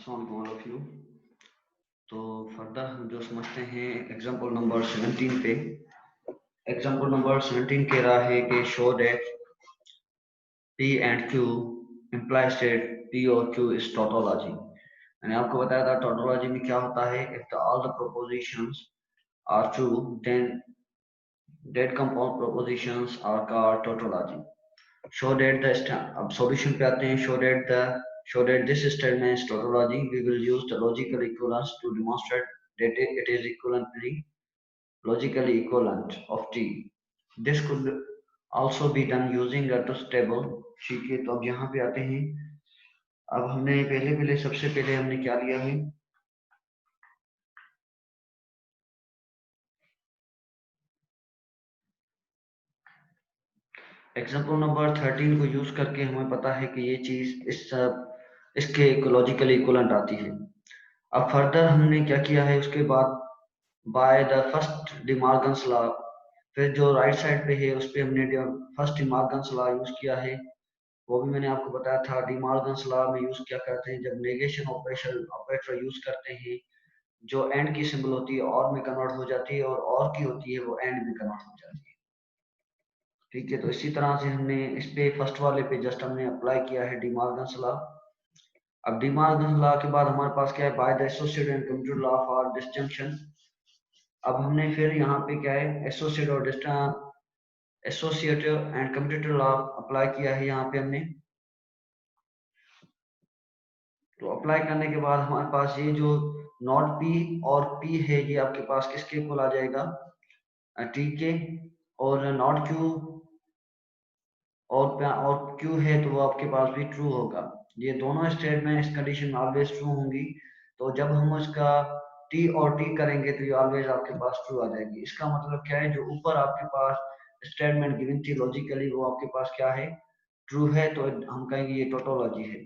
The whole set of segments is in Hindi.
All of you. तो फर्दर हम जो समझते हैं एग्जांपल नंबर 17 पे। एग्जांपल नंबर 17 कह रहा है कि show that P and Q implies that P और Q is tautology। मैंने आपको बताया था tautology में क्या होता है। If all the propositions are true, then that compound propositions are called tautology। Show that the अब solution पे आते हैं। show that this statement is tautology, we will use the logical equivalence to demonstrate that it is logically equivalent of T। This could also be done using a truth table। ठीक है, तो अब यहाँ पे आते हैं। अब हमने सबसे पहले हमने क्या लिया है। एग्जाम्पल नंबर 13 को यूज करके हमें पता है कि ये चीज इसके लॉजिकली इक्विवेलेंट आती है। अब फर्दर हमने क्या किया है, उसके बाद by the first De Morgan's law, फिर जो राइट साइड पे है उस पे हमने फर्स्ट डिमॉर्गन्स लॉ यूज किया है। वो भी मैंने आपको बताया था। डिमॉर्गन्स लॉ में यूज क्या करते हैं, जब नेगेशन ऑपरेटर यूज करते हैं, जो एंड की सिंबल होती है और में कन्वर्ट हो जाती है और की होती है वो एंड में कन्वर्ट हो जाती है। ठीक है, तो इसी तरह से हमने इस पे फर्स्ट वाले पे जस्ट हमने अप्लाई किया है डिमॉर्गन्स लॉ। अब डिमॉर्गन्स लॉ के बाद हमारे पास क्या है, by the associated and commuted law for disjunction. अब हमने फिर यहाँ पे क्या है, associative and commutative law apply किया है यहाँ पे हमने। तो अप्लाई करने के बाद हमारे पास ये जो नॉट पी और पी है ये आपके पास किसके इक्वल आ जाएगा, टी के। और नॉट क्यू और क्यू है तो वो आपके पास भी ट्रू होगा। ये दोनों स्टेटमेंट इस कंडीशन में ऑलवेज ट्रू होंगी। तो जब हम उसका टी और टी करेंगे तो ये ऑलवेज आपके पास ट्रू आ जाएगी। इसका मतलब क्या है, जो ऊपर आपके पास स्टेटमेंट गिवन थी लॉजिकली वो आपके पास क्या है, ट्रू है। तो हम कहेंगे ये टोटोलॉजी है।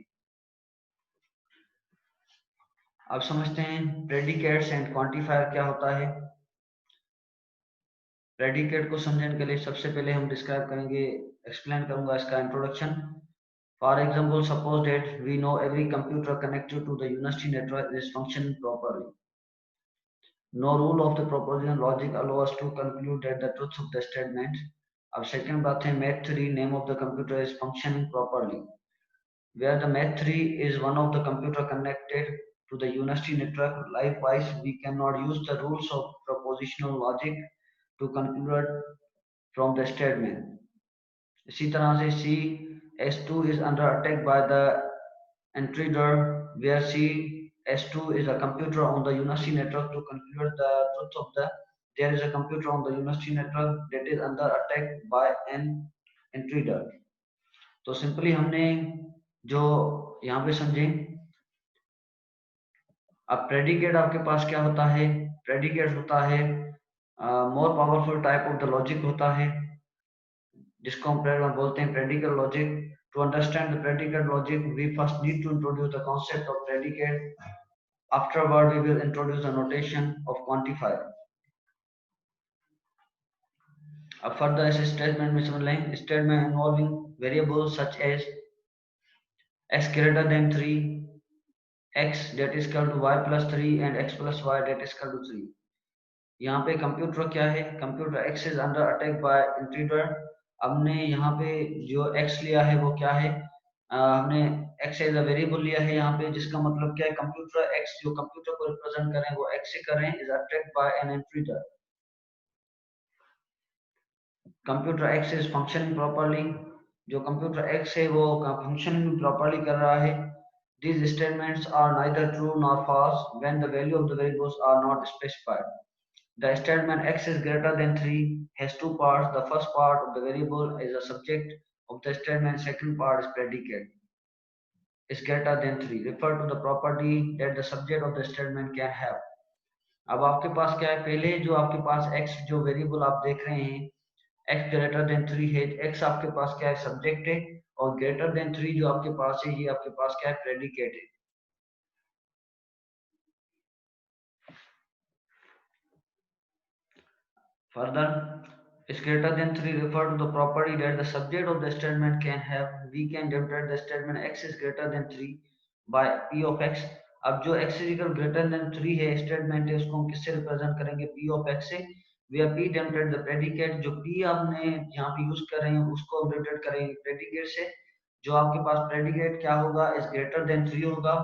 अब समझते हैं प्रेडिकेट्स एंड क्वांटिफायर क्या होता है। प्रेडिकेट को समझने के लिए सबसे पहले हम डिस्क्राइब करेंगे, एक्सप्लेन करूंगा इसका introduction. For example, suppose that we know every computer connected to the university network is functioning properly. No rule of the proposition logic allow us to conclude that the truth of the statement। अब सेकंड बात है, math 3 name of the computer is functioning properly, where the math 3 is one of the computer connected to the university network। Likewise, we cannot use the rules of propositional logic to conclude from the statement। इसी तरह से C S2 is under attack by the intruder, where C S2 is a computer on the university network to conclude the truth of the there is a computer on the university network that is under attack by an intruder। तो सिंपली हमने जो यहाँ पे समझे। अब प्रेडिकेट आपके पास क्या होता है, प्रेडिकेट होता है more powerful type of the logic होता है, जिसको हम बोलते हैं predical logic. To understand the predical logic we first need to introduce the concept of predicate. Afterward we will introduce the notation of quantifier. अब फर्दर इस स्टेटमेंट में समझ लें, statement involving variables such as x greater than 3, x that is equal to y plus 3 and x plus y that is equal to 3। यहाँ पे कंप्यूटर क्या है, computer x is under attack by intruder. हमने यहाँ पे जो x लिया है वो क्या है, हमने x एज अ वेरिएबल लिया है यहाँ पे, जिसका मतलब क्या है, कंप्यूटर x जो कंप्यूटर को रिप्रेजेंट करें वो x से करें, is attack by an intruder. Computer x is functioning properly, जो कंप्यूटर x है वो फंक्शनिंग प्रॉपर्ली कर रहा है। These statements are neither true nor false when the value of the variables are not specified। The statement x is greater than 3 has two parts। The first part of the variable is a subject of the statement, second part is predicate। Is greater than 3 refer to the property that the subject of the statement can have। अब आपके पास क्या है, पहले जो आपके पास x जो वेरिएबल आप देख रहे हैं x ग्रेटर देन 3 है, x आपके पास क्या है, सब्जेक्ट है, और ग्रेटर देन 3 जो आपके पास है ये आपके पास क्या है, प्रेडिकेट है। Further, is greater than 3 refer to the property that the subject of the statement can have। We can demonstrate the statement x is greater than 3 by p of x। अब जो x is equal greater than 3 है स्टेटमेंट है, उसको हम किससे रिप्रेजेंट करेंगे, p ऑफ x से। We are p denoted the predicate, जो p आपने यहाँ पे यूज कर रहे हैं उसको हम डेनोटेट करेंगे प्रेडिकेट से। जो आपके पास प्रेडिकेट क्या होगा, इज ग्रेटर देन 3 होगा,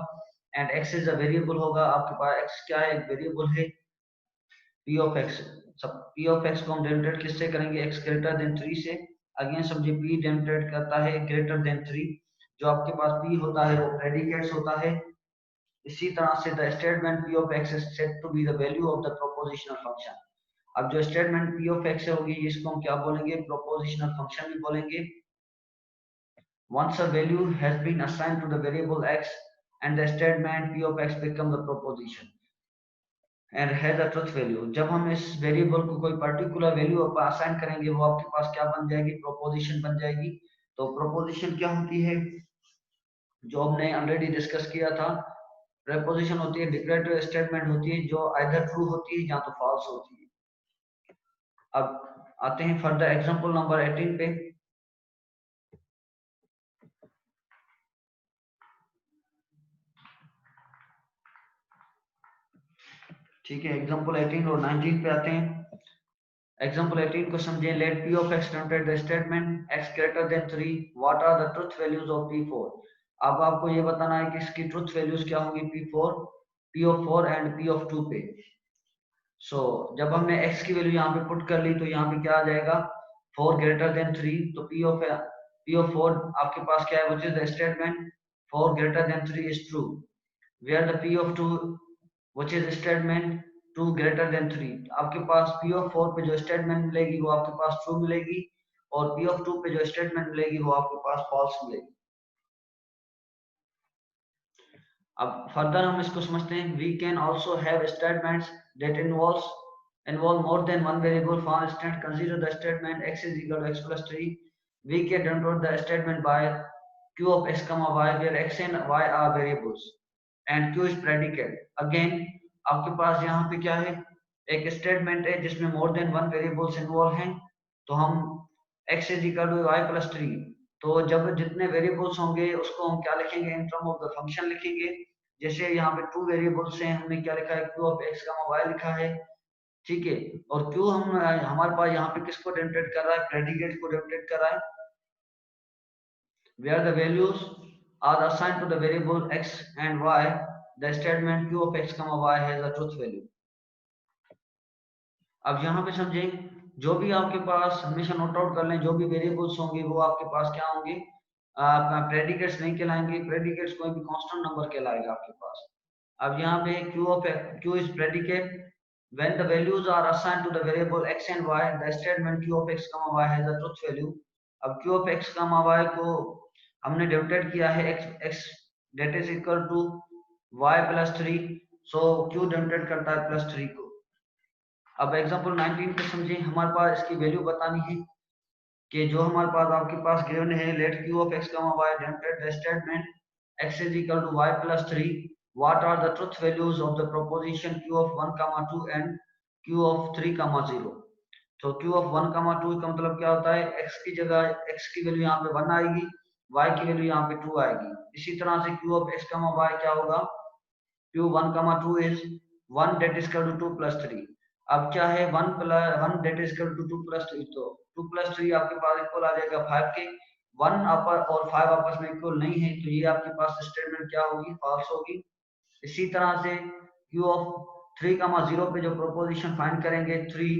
and x is a variable होगा। आपके पास x क्या है, एक वेरिएबल है p ऑफ x। सब p ऑफ x को हम डेनोटेट किससे करेंगे, x ग्रेटर देन 3 से। अगेन समझिए p डेनोटेट करता है ग्रेटर देन 3। जो आपके पास p होता है वो प्रेडिकेट्स होता है। इसी तरह से the statement p of x is said to be the value of the propositional function। अब जो स्टेटमेंट p ऑफ x होगी इसको हम क्या बोलेंगे, प्रोपोजिशनल फंक्शन भी बोलेंगे। Once a value has been assigned to the variable x and the statement p of x become the proposition and has a truth value। जब हम इस वेरिएबल को कोई पर्टिकुलर वैल्यू असाइन करेंगे वो आपके पास क्या बन जाएगी, प्रोपोजिशन बन जाएगी। तो प्रोपोजिशन क्या होती है, जो हमने ऑलरेडी डिस्कस किया था, प्रीपोजिशन होती है डिक्लेरेटिव स्टेटमेंट होती है जो आइदर ट्रू होती है या तो फॉल्स होती है। अब आते हैं फर्दर एग्जांपल नंबर 18 पे। ठीक है, एग्जांपल 18 और 19 पे आते हैं। एग्जांपल 18 को समझें। Let p of x denoted the statement x greater than 3 what are the truth values of p4। अब आपको ये बताना है कि इसकी ट्रुथ वैल्यूज क्या होंगी p4, p of 4 and p of 2 पे। जब हमने x की वैल्यू यहाँ पे पुट कर ली तो यहाँ पे क्या आ जाएगा, 4 ग्रेटर देन 3। तो p of 4 आपके पास क्या है, which is the statement 4 greater than 3 is true. Where the p of 2 which is statement 2 greater than 3। आपके पास p of 4 पे जो स्टेटमेंट मिलेगी वो आपके पास ट्रू मिलेगी, और p of 2 पे जो स्टेटमेंट मिलेगी वो आपके पास फॉल्स मिलेगी। अब फर्दर हम इसको समझते हैं। We can also have statements that involve more than one variable। For instance, consider the statement x is equal to x plus 3। We can denote the statement by q of x comma y where x and y are variables and q is predicate। Again आपके पास यहाँ पे क्या है, एक स्टेटमेंट है जिसमें more than one variables involve हैं। तो हम x is equal to y plus 3, तो जब जितने वेरिएबल्स होंगे उसको हम क्या लिखेंगे, in term of the function लिखेंगे। जैसे यहाँ पे टू वेरिएबल्स हैं, हमने क्या लिखा है, q of x comma y लिखा है। ठीक है, और क्यों हम हमारे पास यहाँ पे किसको डेमोन्स्ट्रेट कर रहा है, प्रेडिकेट को डेमोन्स्ट्रेट कर रहा है। where the values are assigned to the variable x and y the statement q of x comma y has a truth value। अब यहाँ पे समझें, जो भी आपके पास हमेशा नोट आउट कर लें, जो भी वेरिएबल्स होंगे वो आपके पास क्या होंगे, प्रेडिकेट्स नहीं कहलाएंगे। प्रेडिकेट्स कोई भी कांस्टेंट नंबर कहलाएगा आपके पास। अब यहाँ पे q is predicate when the values are assigned to the variable x and y the statement q of x comma y has a truth value। अब q of x comma y को हमने डेरिवेट किया है x that is equal to y plus 3। So q derivative करता है प्लस 3 को। अब एग्जांपल 19 पे समझे, हमारे पास इसकी वैल्यू बतानी है कि जो हमारे पास आपके पास गिवन है, let q of x comma y derivate the statement x is equal to y plus 3 what are the truth values of the proposition q of 1 comma 2 and q of 3 comma 0। तो q of 1 comma 2 का मतलब क्या होता है, x की जगह x की वैल्यू यहाँ पे 1 आएगी, y की वैल्यू यहाँ पे 2 आएगी। इसी तरह से q of x comma y क्या होगा, q 1 comma 2 is 1 that is equal to 2 plus 3। अब क्या है, 1 plus 1 that is equal to 2 plus 3, तो 2 plus 3 आपके पास इक्वल आ जाएगा 5 के। 1 और 5 आपस में इक्वल नहीं है, तो ये आपके पास स्टेटमेंट क्या होगी, फॉल्स होगी। इसी तरह से q ऑफ 3 comma 0 पे जो प्रोपोजिशन फाइंड करेंगे, 3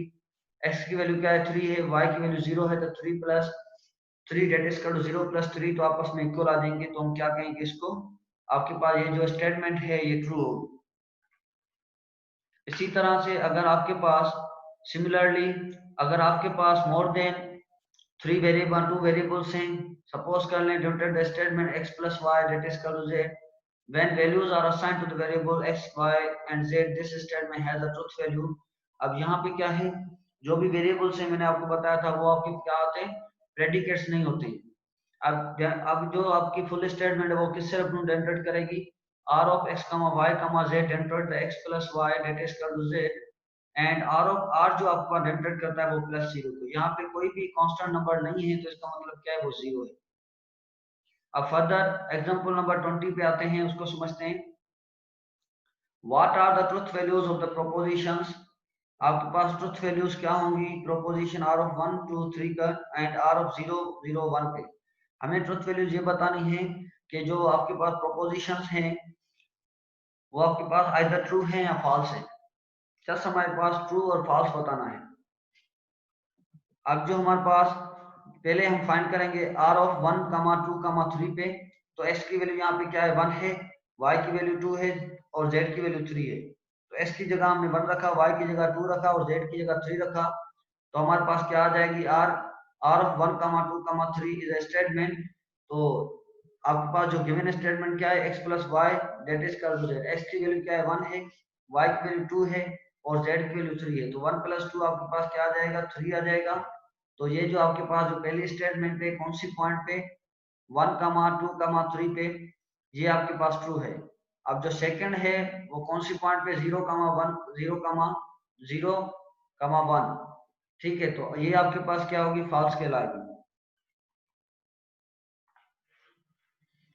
x की वैल्यू क्या है, 3 है, y की वैल्यू 0 है, तो 3 plus 3 that is equal to 0 plus 3 तो आपस में इक्वल आ जाएंगे। तो हम क्या कहेंगे इसको, आपके पास ये जो स्टेटमेंट है ये ट्रू होगी। इसी तरह से अगर आपके पास सिमिलरली अगर आपके पास मोर देन 3 वेरिएबल 2 वेरिएबल्स हैं, सपोज कर लें denoted the statement x plus y that is equal to z when values are assigned to the variable x y and z this statement has a truth value। अब यहाँ पे क्या है, जो भी वेरिएबल्स हैं मैंने आपको बताया था वो आपके क्या होते हैं, प्रेडिकेट्स नहीं होते। अब जो आपकी फुल स्टेटमेंट है वो किससे रिप्रेजेंट करेगी, r of x comma y comma z denoted the x plus y that is equal to z and r जो आपका डेंटोड करता है वो प्लस 0। तो यहाँ पे कोई भी कांस्टेंट नंबर नहीं है, तो इसका मतलब क्या है, वो 0 है। अब फर्दर एग्जांपल नंबर 20 पे आते हैं, उसको समझते हैं। What are the truth values of the propositions? आपके पास ट्रुथ वैल्यूज क्या होंगी प्रोपोजिशन आर ऑफ 1 2 3 का एंड आर ऑफ 0 0 1 पे। हमें ट्रुथ वैल्यूज ये बतानी है कि जो आपके पास प्रोपोजिशंस हैं वो आपके पास आइदर ट्रू है या फॉल्स है। जस्ट हमारे पास ट्रू और फॉल्स बताना है। अब जो हमारे पास पहले हम फाइंड करेंगे आर ऑफ 1 कामा 2 कामा 3 पे, तो एक्स की वैल्यू यहाँ पे क्या है 1 है, वाई की वैल्यू 2 है और जेड की वैल्यू 3 है। तो एक्स की जगह हमने 1 रखा, वाई की जगह 2 रखा और जेड की जगह 3 रखा। तो हमारे पास क्या आ जाएगी are R of 1 comma 2 comma 3 is a statement. तो आपके पास जो गिवन स्टेटमेंट क्या है x plus y that is equal to z. X की वैल्यू क्या है 1 है, वाई की वैल्यू 2 है और जेड की वैल्यू 3 है। तो 1 प्लस 2 आपके पास क्या आ जाएगा 3 आ जाएगा। तो ये जो आपके पास जो पहली स्टेटमेंट पे कौन सी पॉइंट पे 1 कामा 2 कामा 3 पे ये आपके पास ट्रू है। अब जो सेकंड है वो कौन सी पॉइंट पे 0 कामा 1 0 कामा 0 कामा 1, ठीक है। तो ये आपके पास क्या होगी फॉल्स कहलाएगी।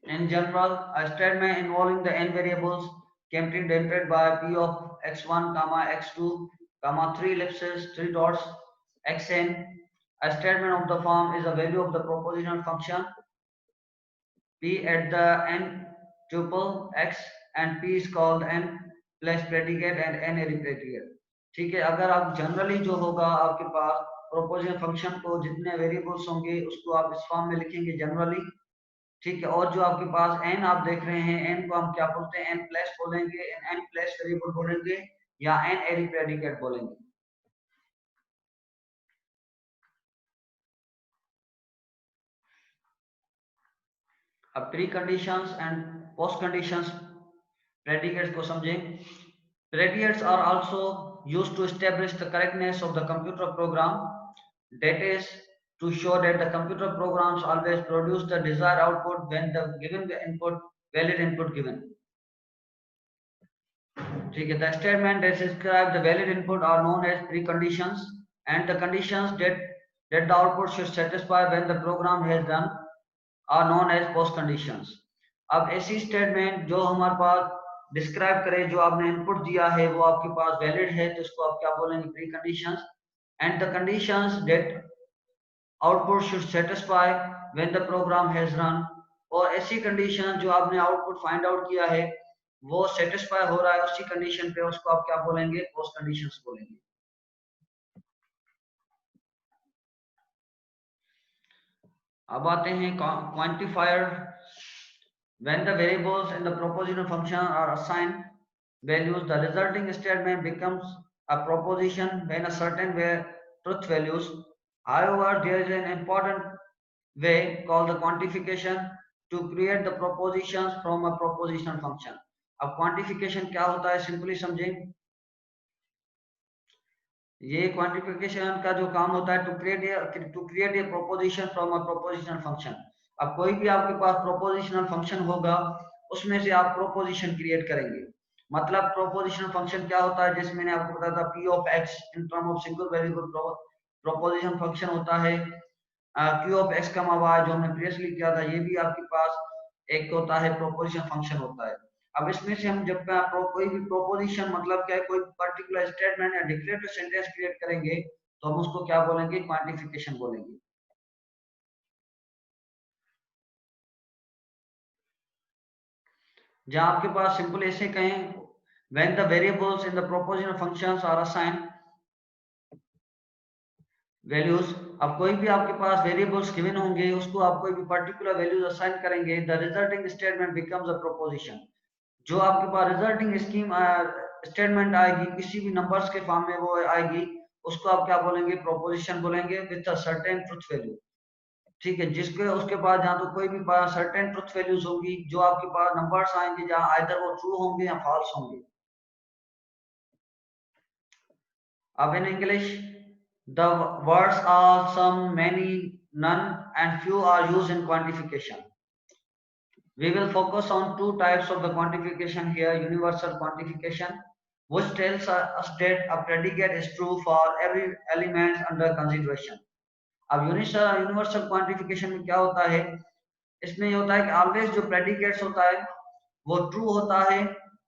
In general, a statement involving the n variables can be denoted by p of x1, comma x2, comma 3 ellipses, 3 dots, xn. A statement of the form is a value of the propositional function p at the n tuple x and p is called n plus predicate and n array predicate। ठीक है, अगर आप जनरली जो होगा आपके पास प्रोपोजिशन फंक्शन को जितने वेरिएबल्स होंगे उसको आप इस फॉर्म में लिखेंगे जनरली, ठीक है। और जो आपके पास एन आप देख रहे हैं एन को हम क्या बोलते हैं एन प्लस बोलेंगे, एन प्लस वेरिएबल बोलेंगे या एन एरी प्रेडिकेट बोलेंगे। अब pre conditions and post conditions predicates को समझें। Predicates are also used to establish the correctness of the computer program, that is to show that the computer programs always produce the desired output when the given input valid input given। ठीक है, the statement that describe the valid input are known as preconditions and the conditions that the output should satisfy when the program has done are known as post conditions। अब ऐसी स्टेटमेंट जो हमारे पास डिस्क्राइब करे जो आपने इनपुट दिया है वो आपके पास वैलिड है तो इसको आप क्या बोलेंगे preconditions. And the conditions that output should satisfy when the program has run. और ऐसी कंडीशन जो आपने आउटपुट फाइंड आउट किया है वो सेटिस्फाई हो रहा है उसी कंडीशन पे, उसको आप क्या बोलेंगे पोस्ट कंडीशंस बोलेंगे। अब आते हैं quantifier. When the variables in the propositional function are assigned values, the resulting statement becomes a proposition when a certain truth values. However, there is an important way called the quantification to create the propositions from a propositional function। अब quantification क्या होता है सिंपली समझें। ये क्वांटिफिकेशन का जो काम होता है to create a proposition from a propositional function. अब कोई भी आपके पास प्रोपोजिशनल फंक्शन होगा उसमें से आप प्रोपोजिशन क्रिएट करेंगे। मतलब प्रोपोजिशनल फंक्शन क्या होता है जैसे मैंने आपको बताया था p of x in term of single variable proposition function होता है। q ऑफ x कमा y जो हमने प्रीवियसली किया था ये भी आपके पास एक होता है प्रोपोजिशन फंक्शन होता है। अब इसमें से हम जब कोई भी प्रोपोजिशन मतलब क्या है कोई पर्टिकुलर स्टेटमेंट या डिक्लेरेटिव सेंटेंस क्रिएट करेंगे तो हम उसको क्या बोलेंगे क्वांटिफिकेशन बोलेंगे। जहां आपके पास सिंपल ऐसे कहें when the variables in the propositional functions are assigned values. अब कोई भी आपके पास वेरिएबल्स गिवन होंगे उसको आप कोई भी पर्टिकुलर वैल्यूज असाइन करेंगे the resulting statement becomes a proposition. जो आपके पास रिजल्टिंग स्टेटमेंट आएगी किसी भी नंबर्स के फॉर्म में वो आएगी उसको आप क्या बोलेंगे प्रोपोजिशन बोलेंगे with a certain truth value. ठीक है, जिसके उसके पास जहाँ तो कोई भी सर्टेन ट्रुथ वैल्यूज होगी जो आपके पास नंबर्स आएंगे जहाँ आइदर वो ट्रू होंगे या फॉल्स होंगे। अब in English the words are some many none and few are used in quantification. We will focus on two types of the quantification here, universal quantification which tells us that a predicate is true for every element under consideration। अब यूनिवर्सल क्वांटिफिकेशन में क्या होता है इसमें ये होता है कि ऑलवेज जो प्रेडिकेट्स होता है वो ट्रू होता है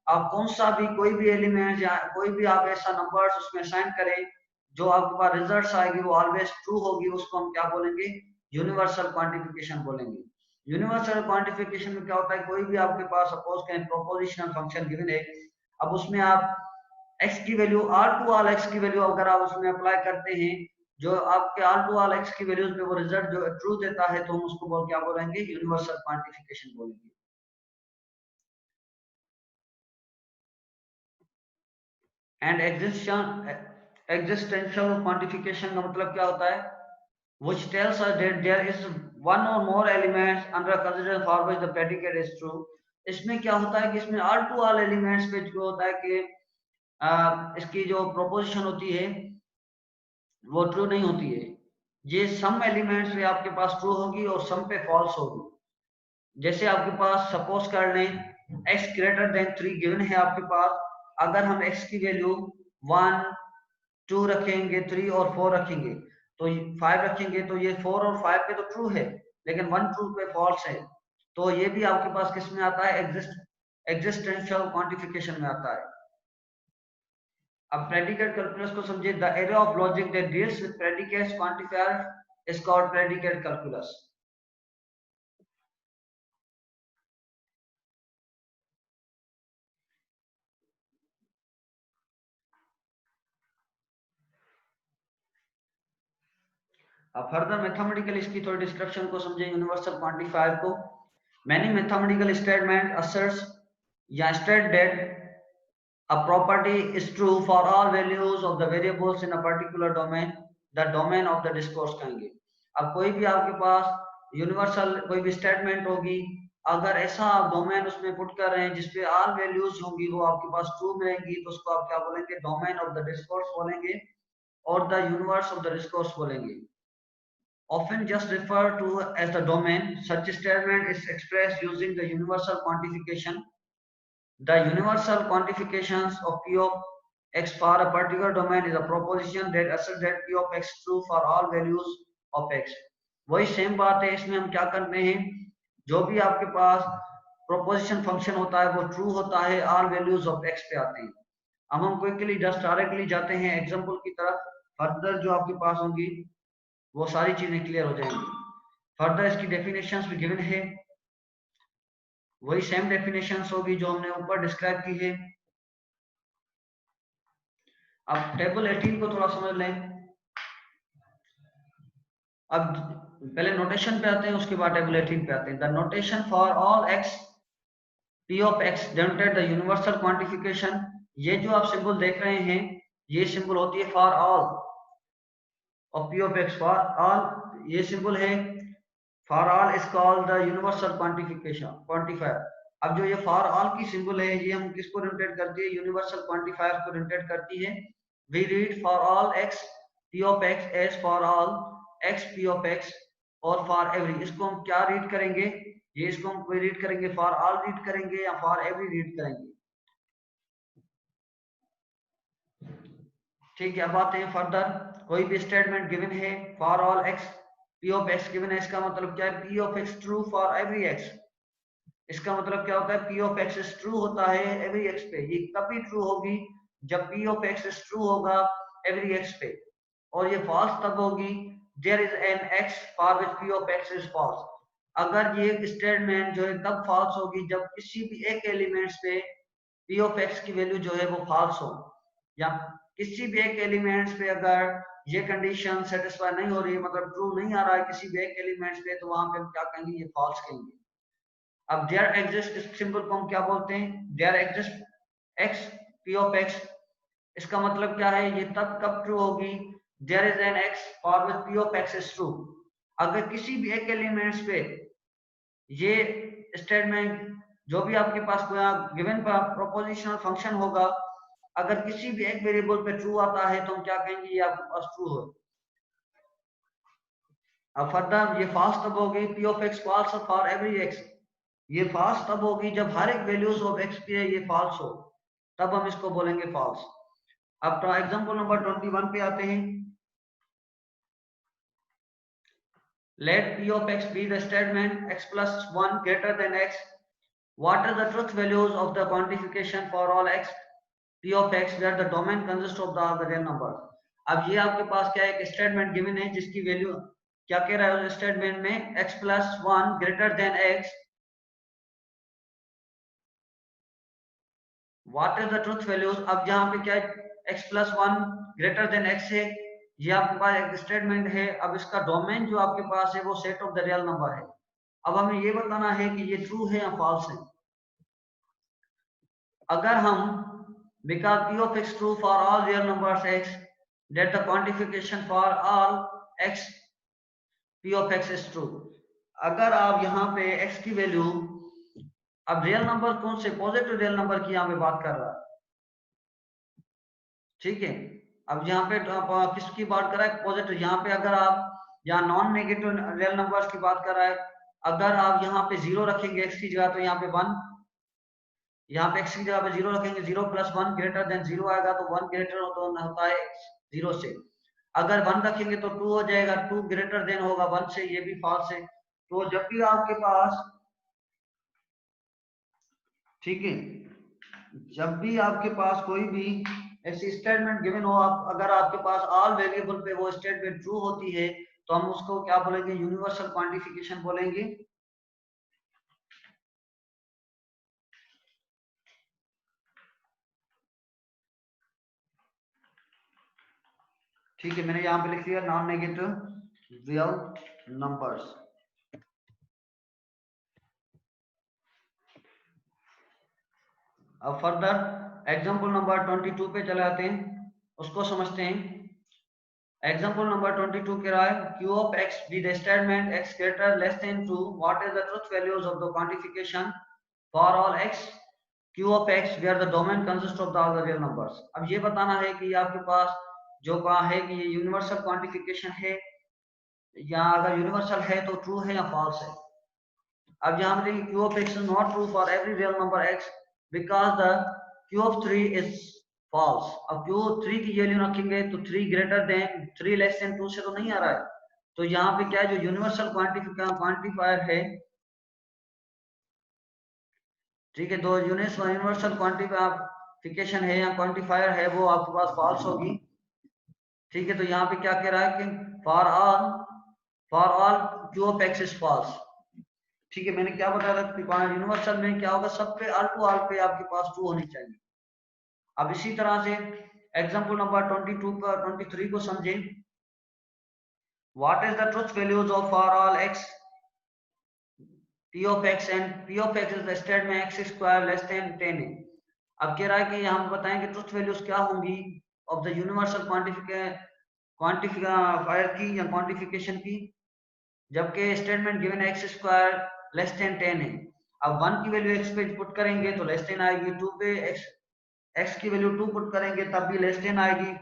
आप कौन सा भी कोई भी एलिमेंट या कोई भी आप ऐसा नंबर्स उसमें असाइन करें जो आपके पास रिजल्ट्स आएगी वो ऑलवेज ट्रू होगी, उसको हम क्या बोलेंगे, यूनिवर्सल क्वांटिफिकेशन बोलेंगे। यूनिवर्सल क्वांटिफिकेशन में क्या होता है, कोई भी आपके पास सपोज करें प्रोपोजिशनल फंक्शन गिवन है, अब उसमें आप x की value r to all x की वैल्यू अगर आप उसमें अप्लाई करते हैं, जो आपके r टू ऑल x की वैल्यूज पे वो रिजल्ट जो ट्रू देता है, तो हम उसको क्या बोलेंगे, यूनिवर्सल क्वांटिफिकेशन बोलेंगे। एंड एग्जिस्टेंशियल क्वांटिफिकेशन का मतलब क्या होता है, which tells us that there is one or more elements under consideration for which the predicate is true। इसमें क्या होता है कि इसमें all to all elements पे जो होता है कि इसकी जो प्रोपोजिशन होती है वो ट्रू नहीं होती है, ये सम एलिमेंट्स पे आपके पास ट्रू होगी और सम पे फॉल्स होगी। जैसे आपके पास सपोज कर लें x ग्रेटर देन 3 गिवन है आपके पास, अगर हम x की वैल्यू 1 2 रखेंगे, 3 और 4 रखेंगे, तो 5 रखेंगे, तो ये 4 और 5 पे तो ट्रू है, लेकिन 1 2 पे फॉल्स है, तो ये भी आपके पास किस में आता है, एग्जिस्टेंशियल क्वांटिफिकेशन में आता है। अब प्रेडिकेट कैलकुलस को समझिए, the area of logic that deals with predicates quantifier is called predicate calculus. अब फर्दर मैथमेटिकल इसकी थोड़ी डिस्क्रिप्शन को समझे, यूनिवर्सल क्वांटिफायर को। मैनी मैथमेटिकल स्टेटमेंट असर्ट्स या state that a property is true for all values of the variables in a particular domain, the domain of the discourse कहेंगे। अब कोई भी आपके पास यूनिवर्सल कोई भी स्टेटमेंट होगी, अगर ऐसा आप डोमेन उसमें पुट कर रहे हैं जिसपे ऑल वैल्यूज होंगी वो आपके पास ट्रू मिलेंगी, तो उसको आप क्या बोलेंगे, डोमेन ऑफ द डिस्कोर्स बोलेंगे और the universe of the discourse बोलेंगे। Often just referred to as the domain, such statement is expressed using the universal quantification. The universal quantifications of P of x for a particular domain is a proposition that asserts that P of x true for all values of x। वही सेम बात है, इसमें हम क्या करते हैं, जो भी आपके पास प्रोपोजिशन फंक्शन होता है वो ट्रू होता है, ऑल वैल्यूज ऑफ x पे आते हैं। अब हम क्विकली जस्ट डायरेक्टली जाते हैं एग्जांपल की तरफ, फर्दर जो आपके पास होंगी वो सारी चीजें क्लियर हो जाएंगी। फर्दर इसकी डेफिनेशंस भी गिवन है, वही सेम डेफिनेशंस होगी जो हमने ऊपर डिस्क्राइब की है। अब टेबल 18 को थोड़ा समझ लें। अब पहले नोटेशन पे आते हैं, उसके बाद टेबल 18 पे आते हैं। The notation for all x p of x denoted the universal quantification. ये जो आप सिंबल देख रहे हैं, ये सिंबल होती है for all of P of x, for all ये सिंबल है, for all is called the universal quantification quantifier. अब जो ये फॉर ऑल की सिंबल है, ये हम किसको रिलेटेड करती है, यूनिवर्सल क्वांटिफायर को रिलेटेड करती है। We read for all x p of x as for all x p of x और फॉर एवरी। इसको हम क्या रीड करेंगे, ये इसको हम कोई रीड करेंगे, फॉर ऑल रीड करेंगे या फॉर एवरी रीड करेंगे। ठीक है, अब आते हैं फर्दर। कोई भी स्टेटमेंट गिवन है for all x p of x given है, इसका मतलब क्या है, P of x true for every x. इसका मतलब क्या होता है, P of x is true होता है एवरी एक्स पे। ये तभी ट्रू होगी जब p of x is true होगा एवरी एक्स पे, और ये फॉल्स तब होगी there is an x for which p of x is false. अगर ये स्टेटमेंट जो है तब फॉल्स होगी जब किसी भी एक एलिमेंट्स पे पी ऑफ एक्स की वैल्यू जो है वो फॉल्स हो, या किसी भी एक एलिमेंट्स पे अगर ये कंडीशन सेटिस्फाई नहीं हो रही, मतलब ट्रू नहीं आ रहा है किसी भी एक एलिमेंट्स पे, तो वहां पे हम क्या कहेंगे, ये फॉल्स कहेंगे। अब देयर एग्जिस्ट इस सिंबल को हम क्या बोलते हैं, there exist x p of x. इसका मतलब क्या है, ये तब कब ट्रू होगी, there is an x for which p of x is true. अगर किसी भी एक एलिमेंट्स पे ये स्टेटमेंट, जो भी आपके पास कोई गिवन प्रोपोजिशनल फंक्शन होगा, अगर किसी भी एक वेरिएबल पे ट्रू आता है तो हम क्या कहेंगे, ये आपके पास ट्रू हो। अब फर्दर ये फॉल्स तब होगी, p of x false for every x. ये फॉल्स तब होगी जब हर एक वैल्यूज ऑफ एक्स पे ये फॉल्स हो, तब हम इसको बोलेंगे फॉल्स। अब तो एग्जांपल नंबर 21 पे आते हैं। Let p of x be the statement x plus 1 greater than x What are the truth values of the quantification for all x p of x where the domain consists of the real number? अब ये आपके पास क्या है, एक स्टेटमेंट गिवन है जिसकी वैल्यू क्या कह रहा है उस स्टेटमेंट में, x plus 1 greater than x. What is the truth values? अब यहाँ पे क्या है, x plus 1 greater than x है, ये आपके पास एक स्टेटमेंट है. अब इसका डोमेन जो आपके पास है वो set of the real number है. अब हमें ये बताना है कि ये ट्रू है या फॉल्स है. अगर हम because p of x true for all real numbers x, that the quantification for all x p of x is true. अगर आप यहाँ पे x की वैल्यू, अब रियल नंबर कौन से, पॉजिटिव रियल नंबर की यहाँ पे बात कर रहा है, ठीक है. अब यहाँ पे आप किसकी बात कर रहा है, पॉजिटिव. यहाँ पे अगर आप यहाँ नॉन नेगेटिव रियल नंबर्स की बात कर रहा है, अगर आप यहाँ पे 0 रखेंगे x की जगह तो यहाँ पे 1, यहाँ पे x की जगह पे 0 रखेंगे, 0 plus 1 ग्रेटर देन 0 आएगा तो 1 ग्रेटर होता है 0 से. अगर 1 रखेंगे तो 2 हो जाएगा, 2 ग्रेटर देन होगा 1 से, ये भी फॉल्स है. तो जब भी आपके पास, ठीक है, जब भी आपके पास कोई भी ऐसी स्टेटमेंट गिवन हो, आप अगर आपके पास ऑल वेरिएबल पे वो स्टेटमेंट ट्रू होती है तो हम उसको क्या बोलेंगे, यूनिवर्सल क्वांटिफिकेशन बोलेंगे. ठीक है, मैंने यहाँ पे लिख दिया नॉन नेगेटिव रियल नंबर्स. अब फर्दर एग्जांपल नंबर 22 पे चले आते हैं, उसको समझते हैं. एग्जांपल नंबर 22 कह रहा है q of x be the statement x greater less than 2, what is the truth values of the quantification for all x q of x where the domain consists of the all the real numbers. अब ये बताना है कि आपके पास जो कहा है कि ये यूनिवर्सल क्वांटिफिकेशन है, या अगर यूनिवर्सल है तो ट्रू है या फॉल्स है. अब यहाँ पे q of x is not true for every real number x because the q of 3 is false. अब q 3 की वैल्यू रखेंगे तो 3 ग्रेटर देन 3 लेस देन 2 से तो नहीं आ रहा है. तो यहाँ पे क्या है, जो यूनिवर्सल क्वांटिफायर है, ठीक है, तो यूनिवर्सल क्वांटिफिकेशन है या क्वांटिफायर है वो आपके पास फॉल्स होगी. ठीक है, तो यहाँ पे क्या कह रहा है कि for all q of x is false. ठीक है, मैंने क्या बताया था, यूनिवर्सल में क्या होगा, सब पे ऑल टू ऑल पे आपके पास ट्रू होनी चाहिए. अब इसी तरह से एग्जांपल नंबर 22 का 23 को समझें. What is the truth values of for all x p of x and p of x is the statement x square less than 10 है. अब कह रहा है कि हम बताएं कि ट्रुथ वैल्यूज क्या होंगी ऑफ द यूनिवर्सल क्वांटिफायर की या क्वांटिफिकेशन की, जबकि statement given x square less than 10 है. अब 1 की वैल्यू x पे पुट करेंगे तो लेस देन आएगी, 2 पे x की वैल्यू 2 पुट करेंगे तब भी लेस देन आएगी,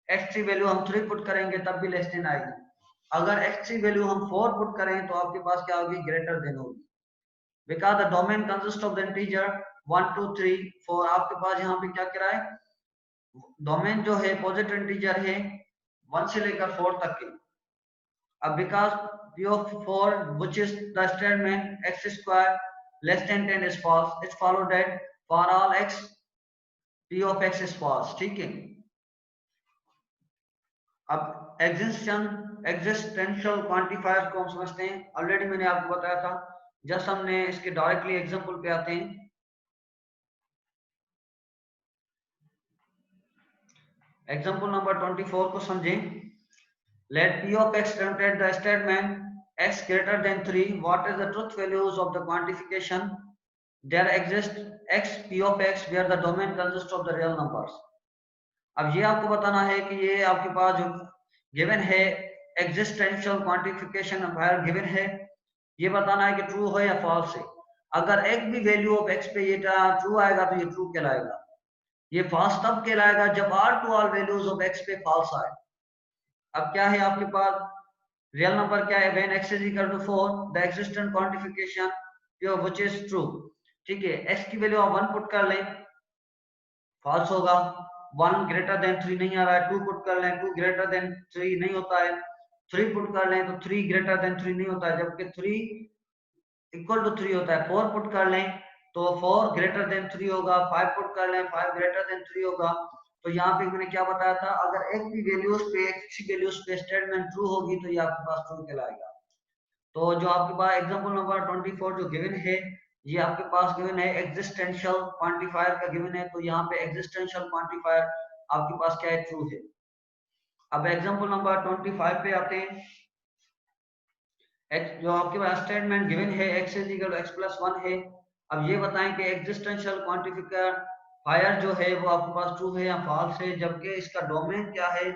x3 वैल्यू हम 3 पुट करेंगे तब भी लेस देन आएगी. अगर x3 वैल्यू हम 4 पुट करें तो आपके पास क्या होगी, ग्रेटर देन होगी. Because the domain consist of the integer 1 2 3 4. आपके पास यहाँ पे क्या कह रहा है, डोमेन जो है पॉजिटिव इंटीजर है 1 से लेकर 4 तक के. अब because p of 4 which is the statement x square less than 10 is false, it's followed that for all x p of x is false. ठीक है, अब एग्जिस्टेंशियल क्वांटिफायर को हम समझते हैं. ऑलरेडी मैंने आपको बताया था, जस्ट हमने इसके डायरेक्टली एग्जांपल पे आते हैं. एग्जांपल नंबर 24 को समझें. Let p of x contain the statement x greater than 3, what is the truth values of the quantification there exists x p of x where the domain consists of the real numbers. अब ये आपको बताना है कि ये आपके पास जो गिवन है एग्जिस्टेंशियल क्वांटिफिकेशन गिवन है, ये बताना है कि ट्रू है या फॉल्स है. अगर एक भी वैल्यू ऑफ x पे ये ट्रू आएगा तो ये ट्रू कहलाएगा. ये फॉल्स तब कहलाएगा जब all to all values of x पे फॉल्स आए. अब क्या है आपके पास, रियल नंबर क्या है, when x is equal to 4 the existent quantification which is true. ठीक है, x की वैल्यू आप 1 पुट कर लें, फॉल्स होगा. 1 ग्रेटर देन 3 नहीं आ रहा है, 2 पुट कर लें, 2 ग्रेटर देन 3 नहीं होता है, 3 पुट कर लें तो 3 ग्रेटर देन 3 नहीं होता है, जबकि 3 इक्वल टू 3 होता है. 4 पुट कर लें तो 4 ग्रेटर देन 3 होगा, 5 पुट कर लें, 5 ग्रेटर देन 3 होगा। तो यहाँ पे मैंने क्या बताया था, अगर एक भी वैल्यूज पे, किसी वैल्यूज पे स्टेटमेंट ट्रू होगी तो ये आपके पास ट्रू कहलाएगा। तो जो आपके पास एग्जांपल नंबर 24 जो गिवन है, ये आपके पास गिवन है एग्जिस्टेंशियल क्वांटिफायर का गिवन है, तो यहाँ पे एग्जिस्टेंशियल क्वांटिफायर आपके पास क्या है, ट्रू है। अब एग्जांपल नंबर 25 पे आते हैं। जो आपके पास स्टेटमेंट गिवन है x is equal to x plus 1 है। अब ये बताएं कि एग्जिस्टेंशियल क्वांटिफायर जो है वो आपके पास ट्रू है या फॉल्स है, जबकि इसका डोमेन क्या है,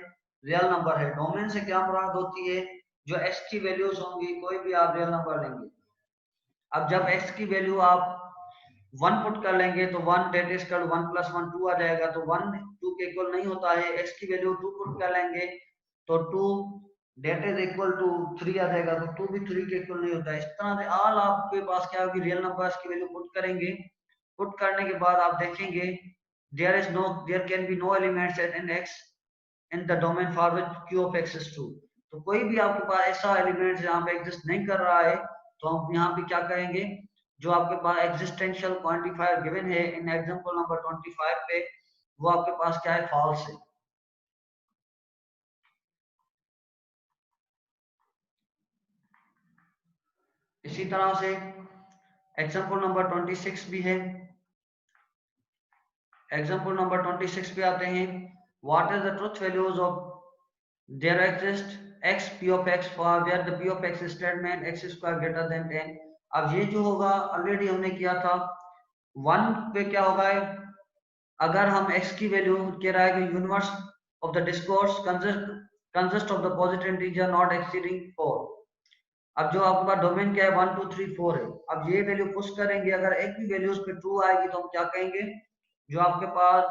रियल नंबर है। डोमेन से क्या मुराद होती है, जो x की वैल्यूज होंगी, कोई भी आप रियल नंबर लेंगे। अब जब x की वैल्यू आप 1 पुट कर लेंगे तो 1 डेट इज इक्वल 1 प्लस 1 2 आ जाएगा, तो 1 2 के इक्वल नहीं होता है। x की वैल्यू 2 पुट कर लेंगे तो 2 डेट इज इक्वल टू 3 आ जाएगा, तो 2 भी 3 के इक्वल नहीं होता है। इस तरह से ऑल आपके पास क्या होगी, रियल नंबर्स की वैल्यू पुट करेंगे। पुट करने के बाद आप देखेंगे there can be no elements in x in the domain for which q of x is true. तो कोई भी आपके पास ऐसा एलिमेंट यहाँ पे एग्जिस्ट नहीं कर रहा है, तो हम यहाँ पे क्या कहेंगे, जो आपके पास एग्जिस्टेंशियल क्वांटिफायर गिवन है इन एग्जांपल नंबर 25 पे, वो आपके पास क्या है, फॉल्स है। इसी तरह से एग्जांपल नंबर 26 भी है। एग्जांपल नंबर 26 पे आते हैं। What is the truth values of their exist x p of x for where the p of x statement x square greater than 10। अब ये जो होगा ऑलरेडी हमने किया था, 1 पे क्या होगा, अगर हम x की वैल्यू कह रहा है कि universe of the discourse consist of the positive integer not exceeding 4। अब जो आपके पास डोमेन क्या है, 1 2 3 4 है। अब ये वैल्यू पुश करेंगे, अगर एक भी वैल्यूज पे ट्रू आएगी तो हम क्या कहेंगे, जो आपके पास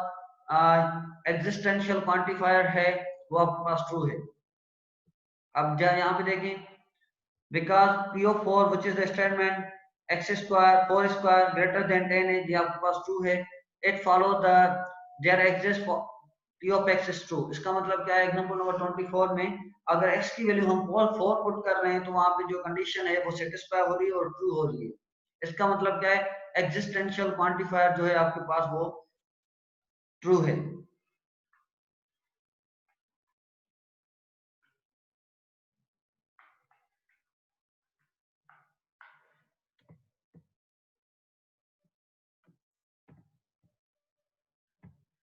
एग्जिस्टेंशियल क्वांटिफायर है वो आपके पास ट्रू है। अब यहाँ पे देखें, because p of 4 which is the statement x square 4 square greater than 10 है, ये आपके पास ट्रू है। It follow the there exist p of x is true। इसका मतलब क्या है, एग्जांपल नंबर 24 में अगर x की वैल्यू हम 4 पुट कर रहे हैं तो वहां पे जो कंडीशन है वो सेटिस्फाई हो रही है और ट्रू हो रही है। इसका मतलब क्या है, एग्जिस्टेंशियल क्वांटिफायर जो है आपके पास वो ट्रू है।